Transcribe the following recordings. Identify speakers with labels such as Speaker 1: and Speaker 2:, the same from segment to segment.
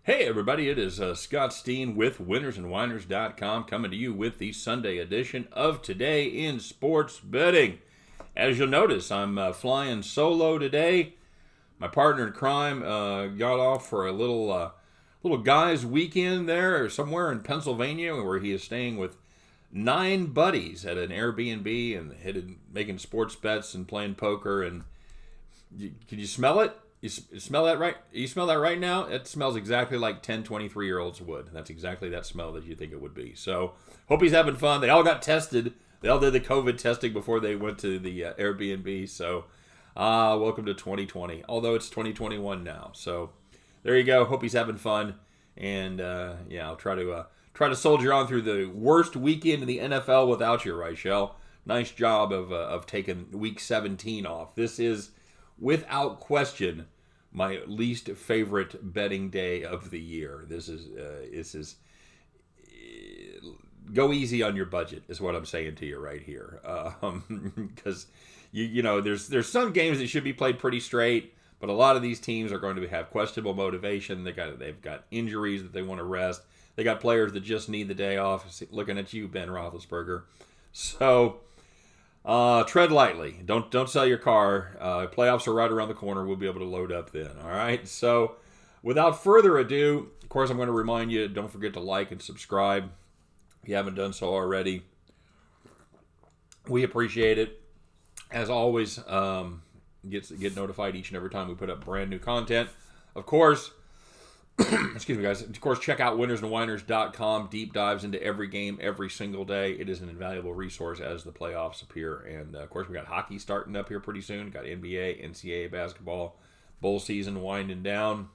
Speaker 1: Hey everybody, it is Scott Steen with winnersandwhiners.com coming to you with the Sunday edition of Today in Sports Betting. As you'll notice, I'm flying solo today. My partner in crime got off for a little guys weekend there somewhere in Pennsylvania where he is staying with 9 buddies at an Airbnb and making sports bets and playing poker. And can you smell it? You smell that right? You smell that right now? It smells exactly like 10, 23-year-olds would. That's exactly that smell that you think it would be. So, hope he's having fun. They all got tested. They all did the COVID testing before they went to the Airbnb. So, welcome to 2020. Although it's 2021 now. So, there you go. Hope he's having fun. And, I'll try to soldier on through the worst weekend in the NFL without you, Reichel. Nice job of taking week 17 off. This is, without question, my least favorite betting day of the year. This is go easy on your budget is what I'm saying to you right here. Because there's some games that should be played pretty straight, but a lot of these teams are going to have questionable motivation. They've got injuries that they want to rest. They got players that just need the day off. Looking at you, Ben Roethlisberger. So tread lightly. Don't sell your car. Playoffs are right around the corner. We'll be able to load up then. All right. So, without further ado, of course, I'm going to remind you. Don't forget to like and subscribe if you haven't done so already. We appreciate it. As always, get notified each and every time we put up brand new content. Of course. Excuse me, guys. Of course, check out winnersandwhiners.com. Deep dives into every game every single day. It is an invaluable resource as the playoffs appear. And, of course, we got hockey starting up here pretty soon. Got NBA, NCAA basketball, bowl season winding down.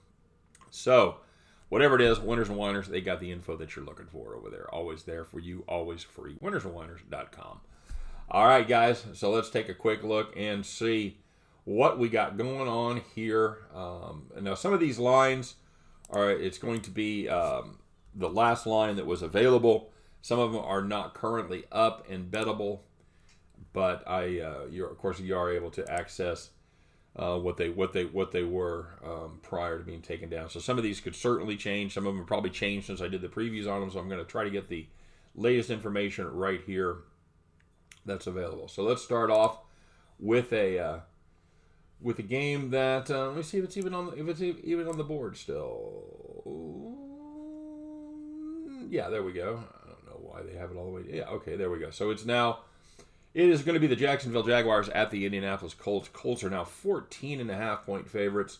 Speaker 1: So, whatever it is, Winners and Whiners, they got the info that you're looking for over there. Always there for you, always free. winnersandwhiners.com. All right, guys. So, let's take a quick look and see what we got going on here. Now, some of these lines... All right, it's going to be the last line that was available. Some of them are not currently up and bettable, but of course, you are able to access what they were prior to being taken down. So some of these could certainly change. Some of them have probably changed since I did the previews on them. So I'm going to try to get the latest information right here that's available. So let's start off with a game that let me see if it's even on the board still. Yeah, there we go. I don't know why they have it all the way. Yeah, okay, there we go. So it is going to be the Jacksonville Jaguars at the Indianapolis Colts. Colts are now 14.5 point favorites,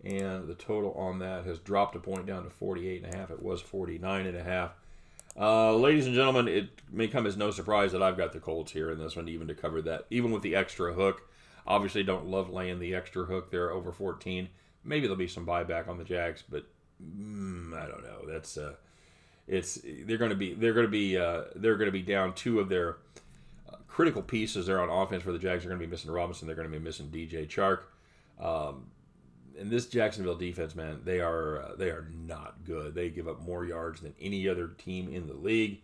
Speaker 1: and the total on that has dropped a point down to 48.5. It was 49.5. Ladies and gentlemen, it may come as no surprise that I've got the Colts here in this one, even to cover that, even with the extra hook. Obviously, don't love laying the extra hook there over 14. Maybe there'll be some buyback on the Jags, but I don't know. That's they're going to be down 2 of their critical pieces there on offense for the Jags. They're going to be missing Robinson. They're going to be missing DJ Chark. And this Jacksonville defense, man, they are not good. They give up more yards than any other team in the league,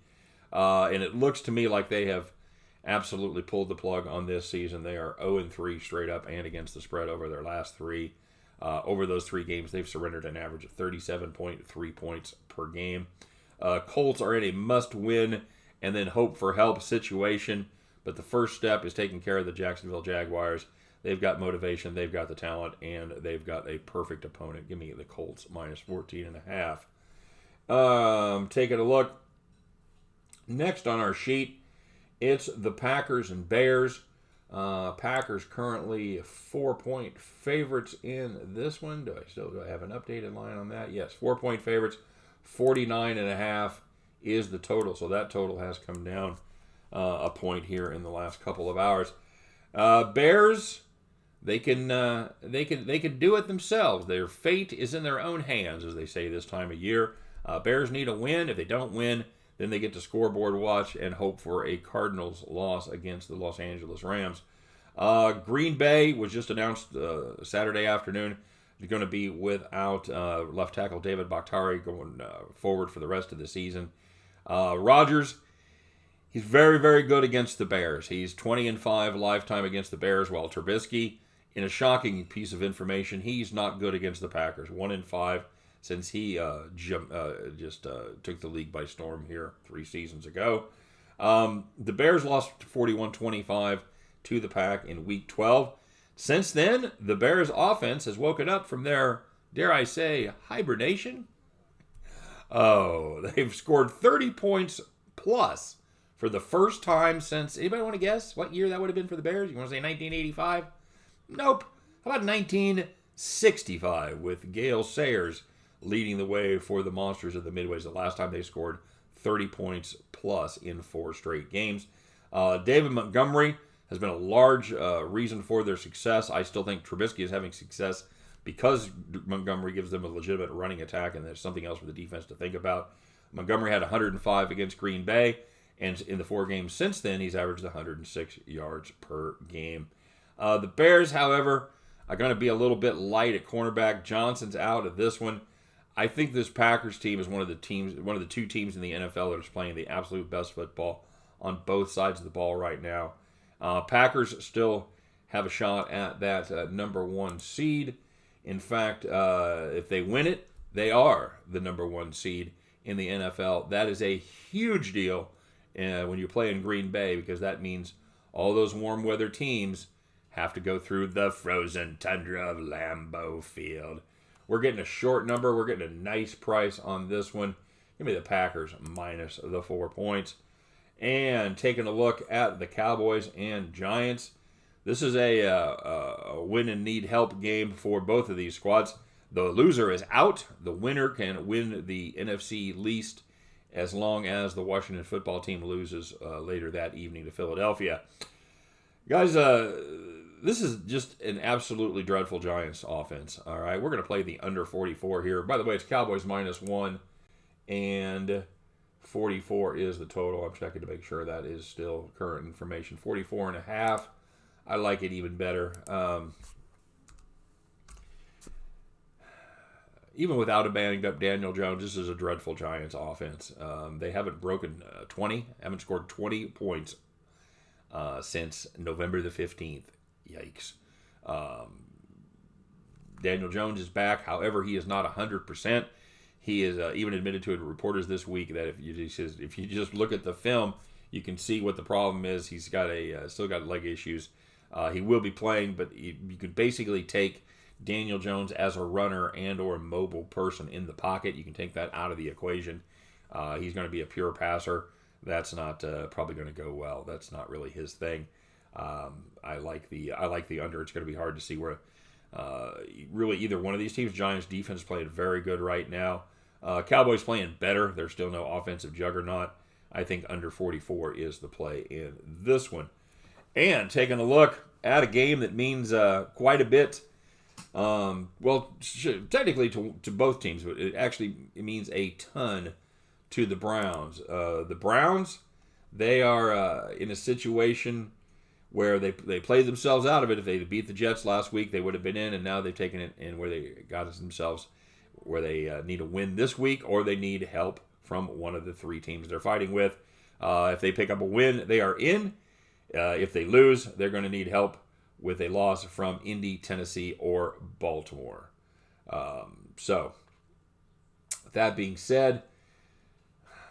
Speaker 1: and it looks to me like they have absolutely pulled the plug on this season. They are 0-3 straight up and against the spread over their last 3. Over those 3 games, they've surrendered an average of 37.3 points per game. Colts are in a must-win and then hope for help situation, but the first step is taking care of the Jacksonville Jaguars. They've got motivation, they've got the talent, and they've got a perfect opponent. Give me the Colts minus 14.5. Taking a look. Next on our sheet, it's the Packers and Bears. Packers currently 4-point favorites in this one. Do I have an updated line on that? Yes, 4-point favorites. 49.5 is the total. So that total has come down a point here in the last couple of hours. Bears, they can do it themselves. Their fate is in their own hands, as they say this time of year. Bears need a win. If they don't win, then they get to scoreboard watch and hope for a Cardinals loss against the Los Angeles Rams. Green Bay was just announced Saturday afternoon. They're going to be without left tackle David Bakhtiari going forward for the rest of the season. Rodgers, he's very, very good against the Bears. He's 20-5 lifetime against the Bears, while Trubisky, in a shocking piece of information, he's not good against the Packers. 1-5 since he just took the league by storm here 3 seasons ago. The Bears lost 41-25 to the Pack in Week 12. Since then, the Bears offense has woken up from their, dare I say, hibernation. Oh, they've scored 30 points plus for the first time since, anybody want to guess what year that would have been for the Bears? You want to say 1985? Nope. How about 1965 with Gale Sayers leading the way for the Monsters of the Midways? The last time they scored 30 points plus in 4 straight games. David Montgomery has been a large reason for their success. I still think Trubisky is having success because Montgomery gives them a legitimate running attack, and there's something else for the defense to think about. Montgomery had 105 against Green Bay, and in the 4 games since then, he's averaged 106 yards per game. The Bears, however, are going to be a little bit light at cornerback. Johnson's out of this one. I think this Packers team is one of the 2 teams in the NFL that is playing the absolute best football on both sides of the ball right now. Packers still have a shot at that number 1 seed. In fact, if they win it, they are the number 1 seed in the NFL. That is a huge deal when you play in Green Bay, because that means all those warm weather teams have to go through the frozen tundra of Lambeau Field. We're getting a short number. We're getting a nice price on this one. Give me the Packers minus the 4 points. And taking a look at the Cowboys and Giants. This is a win and need help game for both of these squads. The loser is out. The winner can win the NFC least as long as the Washington football team loses later that evening to Philadelphia. Guys, this is just an absolutely dreadful Giants offense. All right, we're going to play the under 44 here. By the way, it's Cowboys -1, and 44 is the total. I'm checking to make sure that is still current information. 44.5. I like it even better. Even without a banged up Daniel Jones, this is a dreadful Giants offense. They haven't broken 20, haven't scored 20 points since November the 15th. Yikes. Daniel Jones is back. However, he is not 100%. He is even admitted to reporters this week that if you just look at the film, you can see what the problem is. He's got still got leg issues. He will be playing, but you could basically take Daniel Jones as a runner and or a mobile person in the pocket. You can take that out of the equation. He's going to be a pure passer. That's not probably going to go well. That's not really his thing. I like the under. It's going to be hard to see where really either one of these teams. Giants defense playing very good right now. Cowboys playing better. There's still no offensive juggernaut. I think under 44 is the play in this one. And taking a look at a game that means quite a bit. Technically to both teams, but it means a ton to the Browns. The Browns, they are in a situation where they played themselves out of it. If they beat the Jets last week, they would have been in, and now they've taken it in where they got themselves where they need a win this week, or they need help from one of the 3 teams they're fighting with. If they pick up a win, they are in. If they lose, they're going to need help with a loss from Indy, Tennessee, or Baltimore. So, with that being said,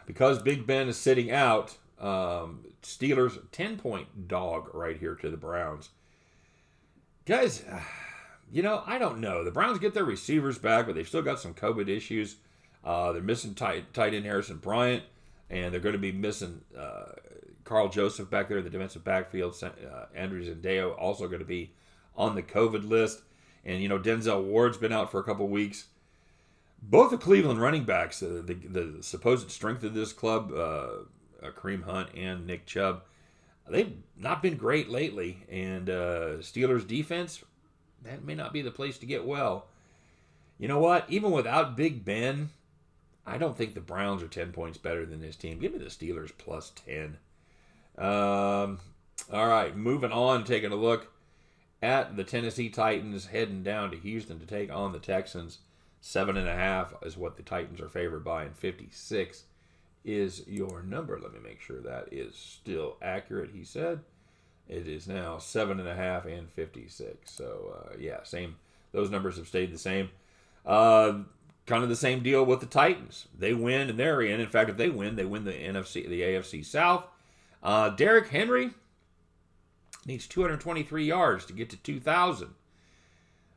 Speaker 1: because Big Ben is sitting out, Steelers 10-point dog right here to the Browns. Guys, I don't know. The Browns get their receivers back, but they've still got some COVID issues. They're missing tight end Harrison Bryant, and they're going to be missing Carl Joseph back there in the defensive backfield. Andrew Zendeo also going to be on the COVID list. And, Denzel Ward's been out for a couple weeks. Both the Cleveland running backs, the supposed strength of this club, Kareem Hunt and Nick Chubb, they've not been great lately. And Steelers defense, that may not be the place to get well. You know what? Even without Big Ben, I don't think the Browns are 10 points better than this team. Give me the Steelers plus 10. All right, moving on, taking a look at the Tennessee Titans heading down to Houston to take on the Texans. 7.5 is what the Titans are favored by, and 56 is your number. Let me make sure that is still accurate, he said. It is now 7.5 and 56. So, same. Those numbers have stayed the same. Kind of the same deal with the Titans. They win and they're in. In fact, if they win the AFC South. Derrick Henry needs 223 yards to get to 2,000.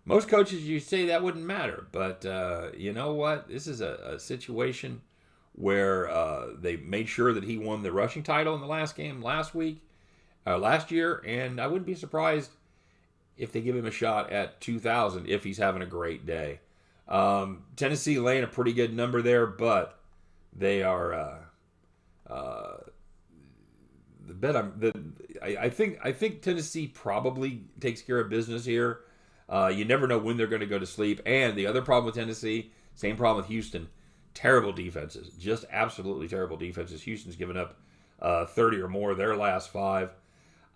Speaker 1: Most coaches, you say that wouldn't matter, but you know what? This is a situation where they made sure that he won the rushing title in the last game last year, and I wouldn't be surprised if they give him a shot at 2,000 if he's having a great day. Tennessee laying a pretty good number there, but they are I think Tennessee probably takes care of business here. You never know when they're going to go to sleep. And the other problem with Tennessee, same problem with Houston, terrible defenses, just absolutely terrible defenses. Houston's given up 30 or more their last 5.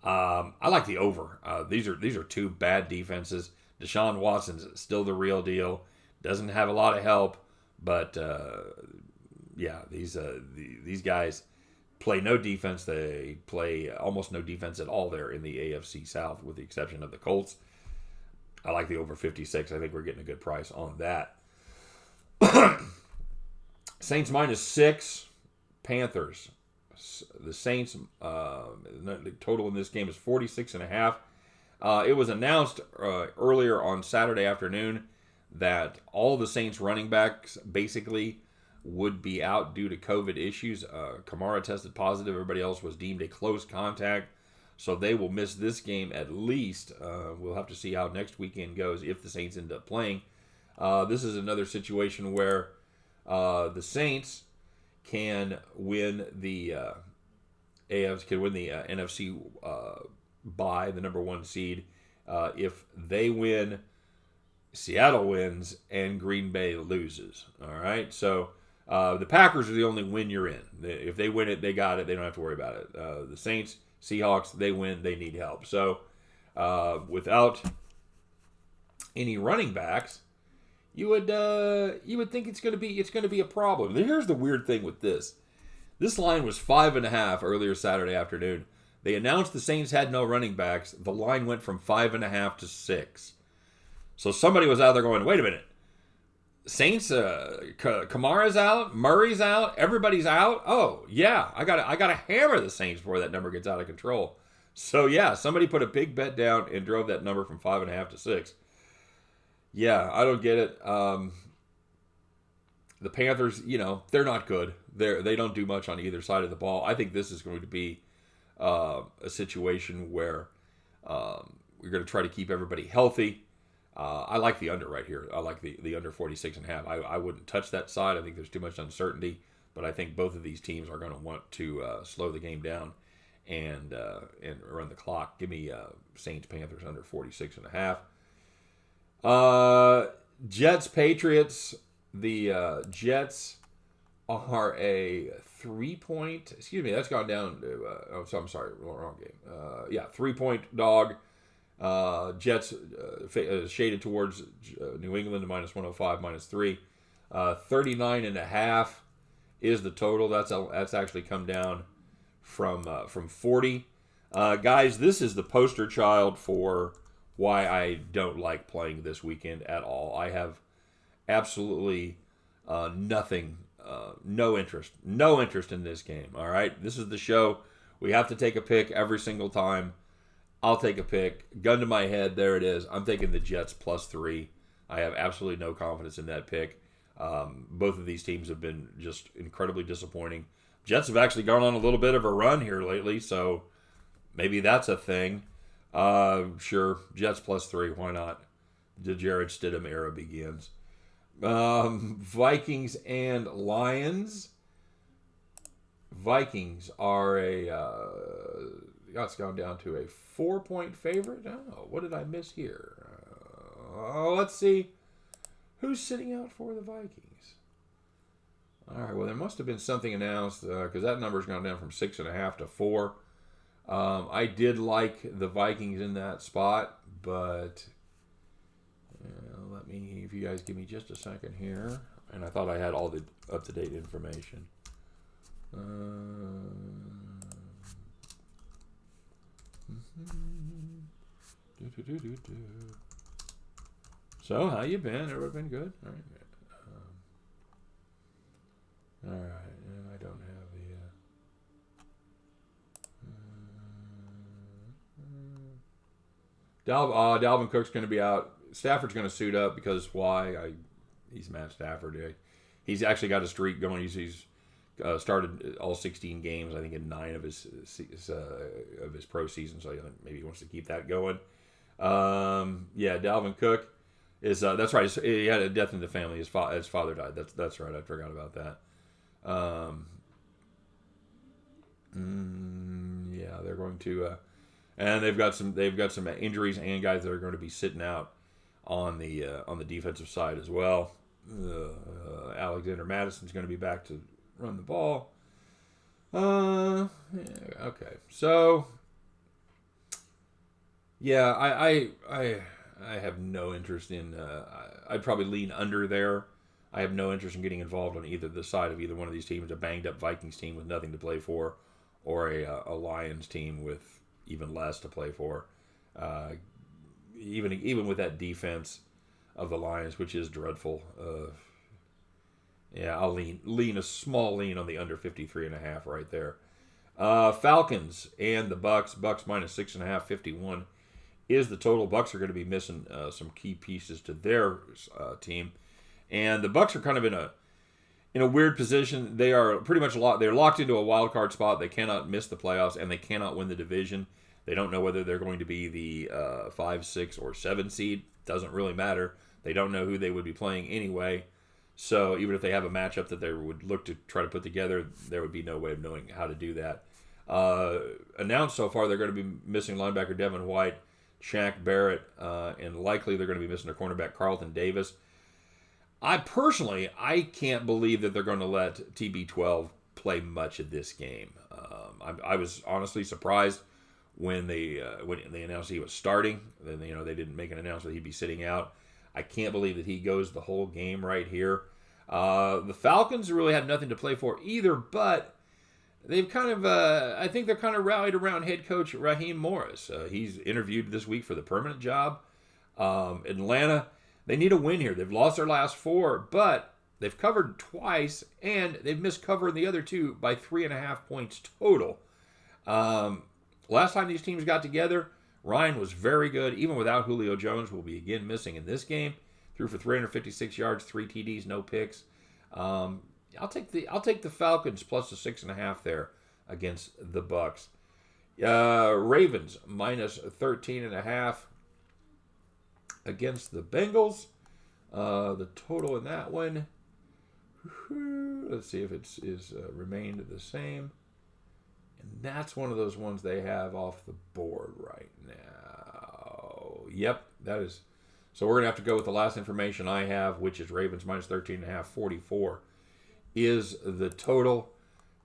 Speaker 1: I like the over. These are two bad defenses. Deshaun Watson's still the real deal. Doesn't have a lot of help, but these guys play no defense. They play almost no defense at all there in the AFC South, with the exception of the Colts. I like the over 56. I think we're getting a good price on that. Saints -6. Panthers. The Saints, the total in this game is 46.5. It was announced earlier on Saturday afternoon that all the Saints running backs basically would be out due to COVID issues. Kamara tested positive. Everybody else was deemed a close contact. So they will miss this game at least. We'll have to see how next weekend goes if the Saints end up playing. This is another situation where the Saints can win the NFC bye, the number 1 seed. If they win, Seattle wins, and Green Bay loses. All right, so the Packers are the only win you're in. If they win it, they got it. They don't have to worry about it. The Saints, Seahawks, they win. They need help. So without any running backs, you would think it's going to be a problem. Here's the weird thing with this. This line was 5.5 earlier Saturday afternoon. They announced the Saints had no running backs. The line went from 5.5 to 6. So somebody was out there going, wait a minute. Saints, Kamara's out, Murray's out, everybody's out. Oh yeah, I gotta hammer the Saints before that number gets out of control. So yeah, somebody put a big bet down and drove that number from 5.5 to 6. Yeah, I don't get it. The Panthers, they're not good. They don't do much on either side of the ball. I think this is going to be a situation where we're going to try to keep everybody healthy. I like the under right here. I like the under 46.5. I wouldn't touch that side. I think there's too much uncertainty. But I think both of these teams are going to want to slow the game down and run the clock. Give me Saints Panthers under 46.5. Jets Patriots. The Jets are a 3-point. Excuse me, that's gone down to. I'm sorry, wrong game. 3-point dog. Jets shaded towards New England to -105, -3. 39.5 is the total. That's actually come down from 40. Guys, this is the poster child for why I don't like playing this weekend at all. I have absolutely nothing, no interest in this game. All right, this is the show. We have to take a pick every single time. I'll take a pick. Gun to my head, there it is. I'm taking the Jets +3. I have absolutely no confidence in that pick. Both of these teams have been just incredibly disappointing. Jets have actually gone on a little bit of a run here lately, so maybe that's a thing. Sure, Jets +3. Why not? The Jared Stidham era begins. Vikings and Lions. Vikings are it's gone down to a 4-point favorite. Oh, what did I miss here? Let's see. Who's sitting out for the Vikings? All right, well, there must have been something announced because that number's gone down from 6.5 to 4. I did like the Vikings in that spot, but let me, if you guys give me just a second here. And I thought I had all the up-to-date information. So, how you been? Everybody been good? All right. Dalvin Cook's going to be out. Stafford's going to suit up because why? He's Matt Stafford. He's actually got a streak going. He's started all 16 games, I think, in 9 of his pro season. So maybe he wants to keep that going. Dalvin Cook is that's right. He had a death in the family. His father died. That's right. I forgot about that. They're going to, and they've got some injuries and guys that are going to be sitting out on the defensive side as well. Alexander Madison's going to be back to run the ball. Okay. So, yeah, I have no interest in. I'd probably lean under there. I have no interest in getting involved on either the side of either one of these teams. A banged up Vikings team with nothing to play for, or a Lions team with even less to play for. Even with that defense of the Lions, which is dreadful. I'll lean a small lean on the under 53.5 right there. Falcons and the Bucks. Bucks minus 6.5, 51 is the total. Bucks are going to be missing some key pieces to their team, and the Bucks are kind of in a weird position. They are pretty much they're locked into a wild card spot. They cannot miss the playoffs, and they cannot win the division. They don't know whether they're going to be the 5, 6, or 7 seed. Doesn't really matter. They don't know who they would be playing anyway. So even if they have a matchup that they would look to try to put together, there would be no way of knowing how to do that. Announced so far, they're going to be missing linebacker Devin White, Shaq Barrett, and likely they're going to be missing their cornerback Carlton Davis. I can't believe that they're going to let TB12 play much of this game. I was honestly surprised when they announced he was starting. Then they didn't make an announcement he'd be sitting out. I can't believe that he goes the whole game right here. The Falcons really had nothing to play for either, but they've kind of, I think they're kind of rallied around head coach Raheem Morris. He's interviewed this week for the permanent job. Atlanta, they need a win here. They've lost their last 4, but they've covered twice, and they've missed covering the other 2 by 3.5 points total. Last time these teams got together, Ryan was very good. Even without Julio Jones, will be again missing in this game. Threw for 356 yards, 3 TDs, no picks. I'll take the Falcons plus the 6.5 there against the Bucks. Ravens minus 13.5 against the Bengals. The total in that one, let's see if it is remained the same. And that's one of those ones they have off the board right now. Yep, that is. So we're going to have to go with the last information I have, which is Ravens minus 13.5, 44 is the total.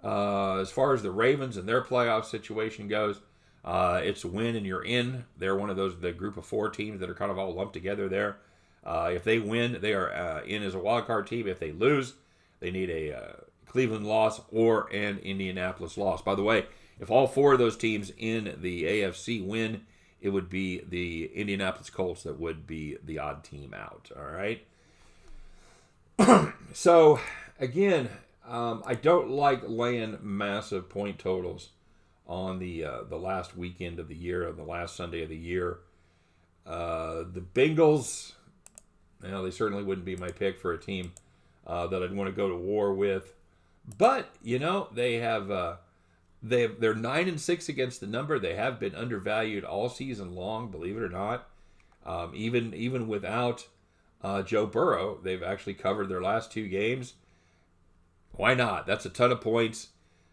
Speaker 1: As far as the Ravens and their playoff situation goes, it's a win and you're in. They're one of the group of 4 teams that are kind of all lumped together there. If they win, they are in as a wild card team. If they lose, they need a Cleveland loss or an Indianapolis loss. By the way, if all 4 of those teams in the AFC win, it would be the Indianapolis Colts that would be the odd team out. All right. So again, I don't like laying massive point totals on the last weekend of the year, on the last Sunday of the year. The Bengals, they certainly wouldn't be my pick for a team that I'd want to go to war with. But they're 9-6 against the number. They have been undervalued all season long, believe it or not. Even without Joe Burrow, they've actually covered their last 2 games. Why not? That's a ton of points.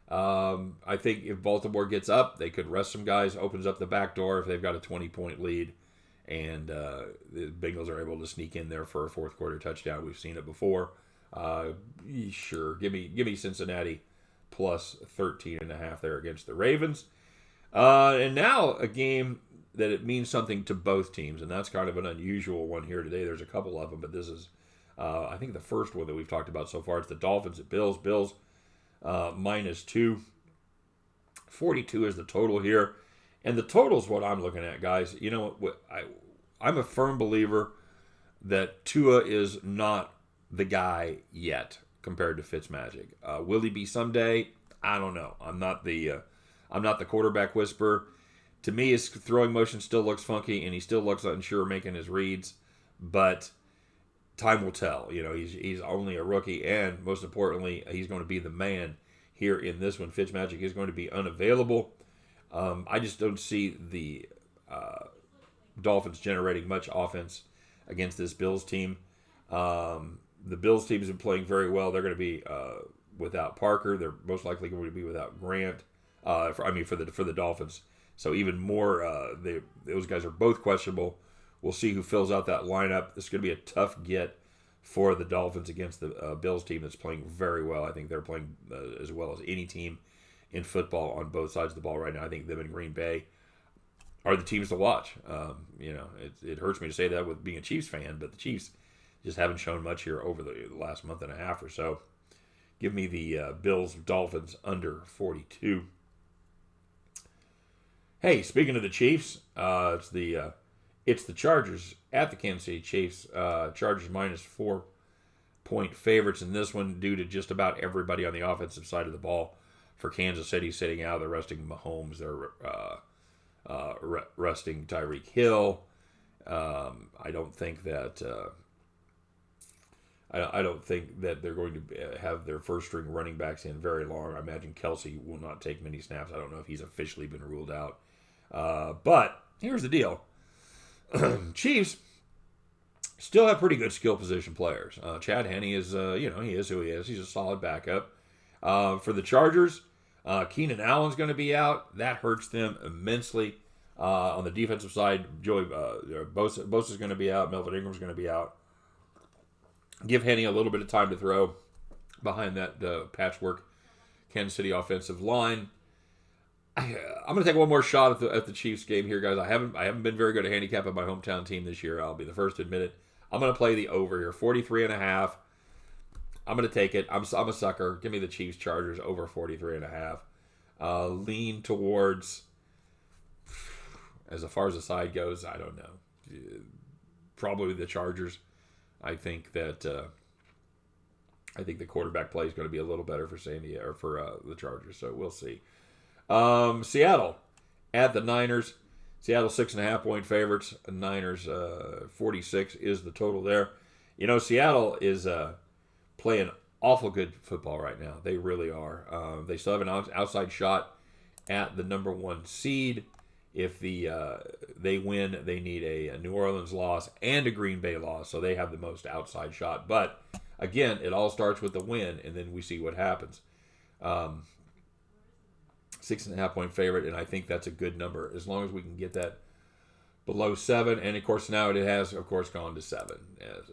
Speaker 1: I think if Baltimore gets up, they could rest some guys, opens up the back door if they've got a 20-point lead, and the Bengals are able to sneak in there for a fourth quarter touchdown. We've seen it before. Sure, give me Cincinnati plus 13.5 there against the Ravens. And now a game that it means something to both teams, and that's kind of an unusual one here today. There's a couple of them, but this is, I think, the first one that we've talked about so far. It's the Dolphins at Bills. Bills minus 2. 42 is the total here. And the total is what I'm looking at, guys. I'm a firm believer that Tua is not the guy yet compared to Fitzmagic. Will he be someday? I don't know. I'm not the quarterback whisperer. To me, his throwing motion still looks funky, and he still looks unsure making his reads. But time will tell. He's only a rookie, and most importantly, he's going to be the man here in this one. Fitzmagic is going to be unavailable. I just don't see the Dolphins generating much offense against this Bills team. The Bills team has been playing very well. They're going to be without Parker. They're most likely going to be without Grant. For the Dolphins. So even more, those guys are both questionable. We'll see who fills out that lineup. This is going to be a tough get for the Dolphins against the Bills team that's playing very well. I think they're playing as well as any team in football on both sides of the ball right now. I think them and Green Bay are the teams to watch. It hurts me to say that with being a Chiefs fan, but the Chiefs just haven't shown much here over the last month and a half or so. Give me the Bills-Dolphins under 42. Hey, speaking of the Chiefs, it's the Chargers at the Kansas City Chiefs. Chargers minus 4-point favorites in this one due to just about everybody on the offensive side of the ball for Kansas City sitting out. They're resting Mahomes. They're resting Tyreek Hill. I don't think that they're going to have their first string running backs in very long. I imagine Kelsey will not take many snaps. I don't know if he's officially been ruled out. But here's the deal. Chiefs still have pretty good skill position players. Chad Henne is, he is who he is. He's a solid backup. For the Chargers, Keenan Allen's going to be out. That hurts them immensely. On the defensive side, Joey Bosa's going to be out. Melvin Ingram's going to be out. Give Henne a little bit of time to throw behind that patchwork Kansas City offensive line. I'm going to take one more shot at the Chiefs game here, guys. I haven't been very good at handicapping my hometown team this year. I'll be the first to admit it. I'm going to play the over here, 43.5. I'm going to take it. I'm a sucker. Give me the Chiefs Chargers over 43.5. Lean towards, as far as the side goes, I don't know. Probably the Chargers. I think that the quarterback play is going to be a little better for the Chargers. So we'll see. Seattle at the Niners. Seattle 6.5-point favorites. Niners 46 is the total there. Seattle is playing awful good football right now. They really are. They still have an outside shot at the number 1 seed. If they win, they need a New Orleans loss and a Green Bay loss, so they have the most outside shot. But again, it all starts with the win, and then we see what happens. 6.5-point favorite, and I think that's a good number as long as we can get that below 7. And of course, now it has, of course, gone to 7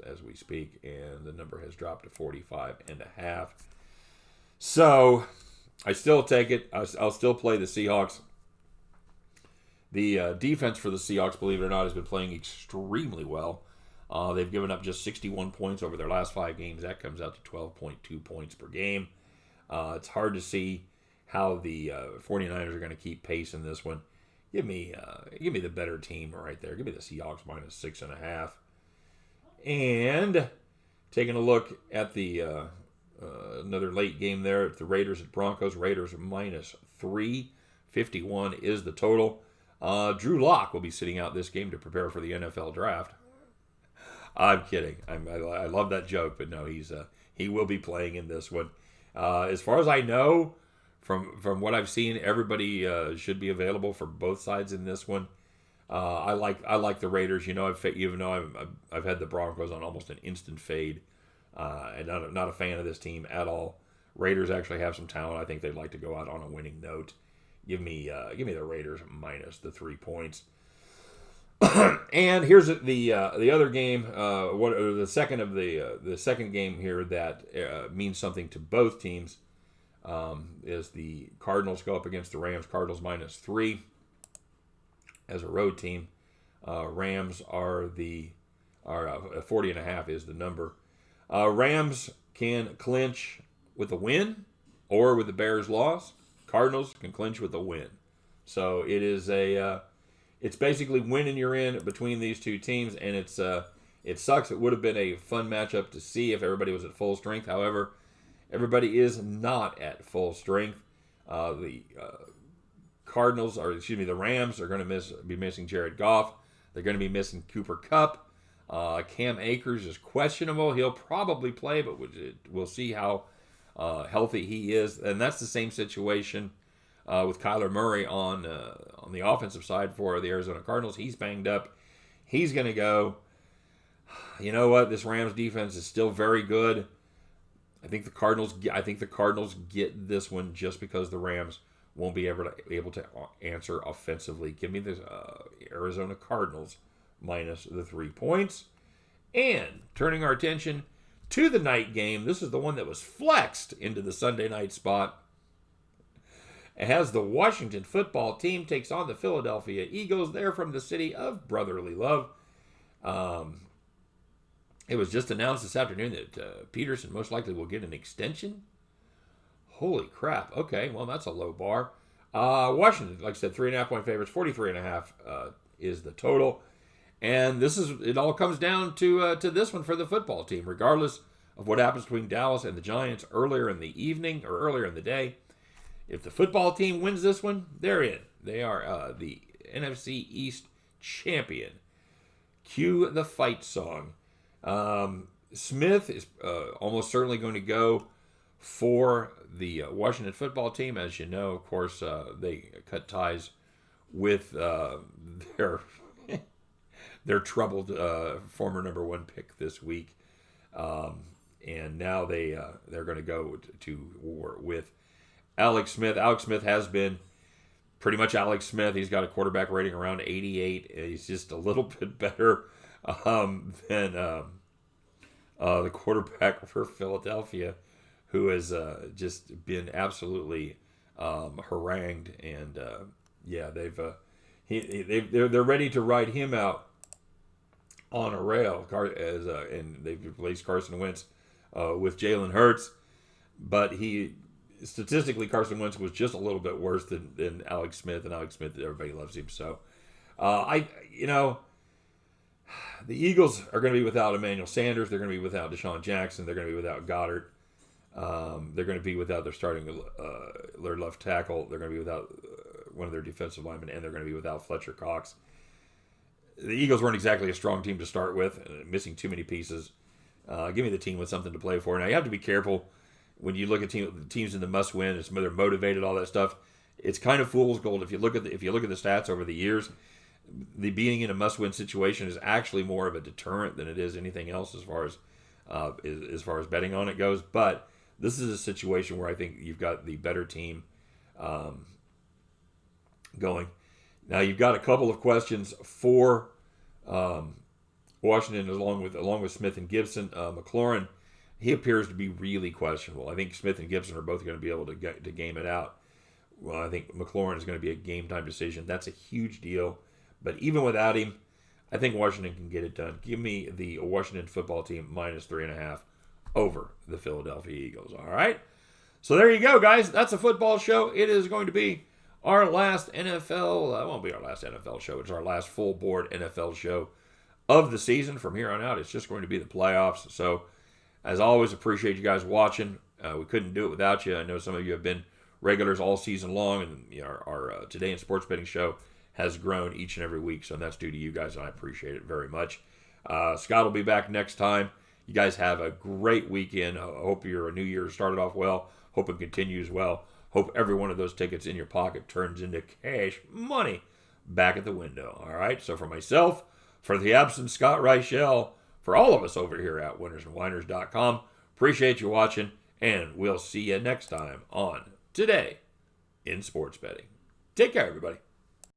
Speaker 1: as we speak, and the number has dropped to 45.5. So I still take it. I'll still play the Seahawks. The defense for the Seahawks, believe it or not, has been playing extremely well. They've given up just 61 points over their last 5 games. That comes out to 12.2 points per game. It's hard to see how the 49ers are going to keep pace in this one. Give me the better team right there. Give me the Seahawks minus 6.5. And taking a look at the another late game there at the Raiders at Broncos. Raiders minus 351 is the total. Drew Lock will be sitting out this game to prepare for the NFL draft. I'm kidding. I love that joke, but no, he will be playing in this one. As far as I know, from what I've seen, everybody should be available for both sides in this one. I like the Raiders. Even though I've had the Broncos on almost an instant fade, and not a fan of this team at all. Raiders actually have some talent. I think they'd like to go out on a winning note. Give me the Raiders minus the 3 points. And here's the other game. The second game here that means something to both teams is the Cardinals go up against the Rams. Cardinals minus 3 as a road team. Rams are 40.5 is the number. Rams can clinch with a win or with the Bears' loss. Cardinals can clinch with a win. So it is it's basically win and you're in between these two teams, and it sucks. It would have been a fun matchup to see if everybody was at full strength. However, everybody is not at full strength. The the Rams are going to be missing Jared Goff. They're going to be missing Cooper Kupp. Cam Akers is questionable. He'll probably play, but we'll see how healthy he is. And that's the same situation with Kyler Murray on the offensive side for the Arizona Cardinals. He's banged up. He's going to go. You know what? This Rams defense is still very good. I think the Cardinals get this one just because the Rams won't be able to answer offensively. Give me the Arizona Cardinals minus the 3 points. And turning our attention to the night game, this is the one that was flexed into the Sunday night spot. It has the Washington football team takes on the Philadelphia Eagles. They're from the city of brotherly love. It was just announced this afternoon that Peterson most likely will get an extension. Holy crap. Okay, well, that's a low bar. Washington, like I said, 3.5-point favorites. 43.5 is the total. And it all comes down to this one for the football team. Regardless of what happens between Dallas and the Giants earlier in the evening or earlier in the day, if the football team wins this one, they're in. They are the NFC East champion. Cue the fight song. Smith is almost certainly going to go for the Washington football team. As you know, of course, they cut ties with their troubled former number 1 pick this week, and now they're going to go to war with Alex Smith. Alex Smith has been pretty much Alex Smith. He's got a quarterback rating around 88. He's just a little bit better than the quarterback for Philadelphia, who has just been absolutely harangued, and they're ready to ride him out on a rail, and they've replaced Carson Wentz with Jalen Hurts, but statistically Carson Wentz was just a little bit worse than Alex Smith, and Alex Smith, everybody loves him. So the Eagles are going to be without Emmanuel Sanders. They're going to be without Deshaun Jackson. They're going to be without Goddard. They're going to be without their their left tackle. They're going to be without one of their defensive linemen, and they're going to be without Fletcher Cox. The Eagles weren't exactly a strong team to start with, missing too many pieces. Give me the team with something to play for. Now, you have to be careful when you look at teams in the must-win. They're motivated, all that stuff. It's kind of fool's gold. If you look at the stats over the years, the being in a must-win situation is actually more of a deterrent than it is anything else as far as betting on it goes. But this is a situation where I think you've got the better team going. Now you've got a couple of questions for Washington, along with Smith and Gibson. McLaurin, he appears to be really questionable. I think Smith and Gibson are both going to be able to game it out. Well, I think McLaurin is going to be a game time decision. That's a huge deal. But even without him, I think Washington can get it done. Give me the Washington football team minus 3.5 over the Philadelphia Eagles. All right. So there you go, guys. That's a football show. It is going to be our last NFL. It won't be our last NFL show. It's our last full board NFL show of the season. From here on out, it's just going to be the playoffs. So, as always, appreciate you guys watching. We couldn't do it without you. I know some of you have been regulars all season long, and our Today in Sports Betting show has grown each and every week. So that's due to you guys, and I appreciate it very much. Scott will be back next time. You guys have a great weekend. I hope your new year started off well. Hope it continues well. Hope every one of those tickets in your pocket turns into cash money back at the window. All right. So for myself, for the absent Scott Reichel, for all of us over here at winnersandwhiners.com, appreciate you watching, and we'll see you next time on Today in Sports Betting. Take care, everybody.